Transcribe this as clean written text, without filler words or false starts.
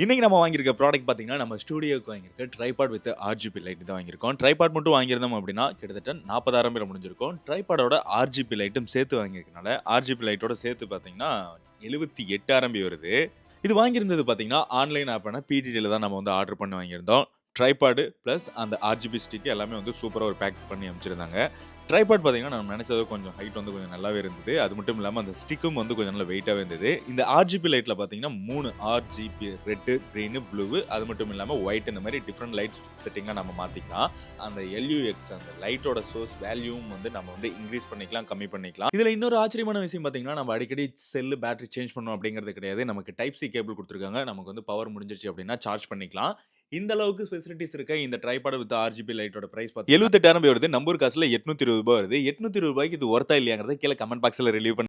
இன்னைக்கு நம்ம வாங்கியிருக்க ப்ராடக்ட் பார்த்தீங்கன்னா, நம்ம ஸ்டுடியோக்கு வாங்கியிருக்க ட்ரைபாட் வித் RGB லைட் தான் வாங்கியிருக்கோம். ட்ரைபாட் மட்டும் வாங்கியிருந்தோம் அப்படின்னா, கிட்டத்தட்ட 40,000 முடிஞ்சிருக்கும். ட்ரைபாடோட RGB லைட்டும் சேர்த்து வாங்கியிருக்கனால, RGB லைட்டோட சேர்த்து பார்த்தீங்கன்னா, 78,000 வருது. இது வாங்கியிருந்தது பார்த்தீங்கன்னா, ஆன்லைன் ஆப்பான PTTல தான் நம்ம வந்து ஆர்டர் பண்ணி வாங்கியிருந்தோம். ட்ரைபாடு பிளஸ் அந்த RGB ஸ்டிக் எல்லாமே வந்து சூப்பரா ஒரு பேக் பண்ணி அனுப்பிச்சிருந்தாங்க. ட்ரைபாட் பார்த்தீங்கன்னா, நம்ம நினைச்சத கொஞ்சம் ஹைட் வந்து கொஞ்சம் நல்லாவே இருந்தது. அது மட்டும் இல்லாம அந்த ஸ்டிக்கும் வந்து கொஞ்சம் நல்லா வெயிட்டாவே இருந்தது. இந்த RGB லைட்ல பார்த்தீங்கன்னா 3 RGB ரெட், கிரீன், ப்ளூ அது மட்டும் இல்லாம ஒயிட் இந்த மாதிரி டிஃபரண்ட் லைட் செட்டிங்கா நம்ம மாத்திக்கலாம். அந்த LUX அந்த லைட்டோட சோர்ஸ் வேல்யூவும் வந்து நம்ம வந்து இன்கிரீஸ் பண்ணிக்கலாம், கம்மி பண்ணிக்கலாம். இதுல இன்னொரு ஆச்சரியமான விஷயம் பார்த்தீங்கன்னா, நம்ம அடிக்கடி செல் பேட்டரி சேஞ்ச் பண்ணணும் அப்படிங்கிறது கிடையாது. நமக்கு டைப் சி கேபிள் கொடுத்துருக்காங்க. நமக்கு வந்து பவர் முடிஞ்சிருச்சு அப்படின்னா சார்ஜ் பண்ணிக்கலாம். இந்த அளவுக்கு ஃபெசிலிட்டிஸ் இருக்க இந்த ட்ரைபாட் வித் RGB லைட்டோட பிரைஸ் பார்த்தீங்கன்னா 78,000 வருது. நம்ம ஊர் காசுல ரூ. 820 வருது. ரூ. 820க்கு இது ஒர்த்தா இல்லையாங்கிறத கீழ கமெண்ட் பாக்ஸ்ல ரிலீவ் பண்ணுங்க.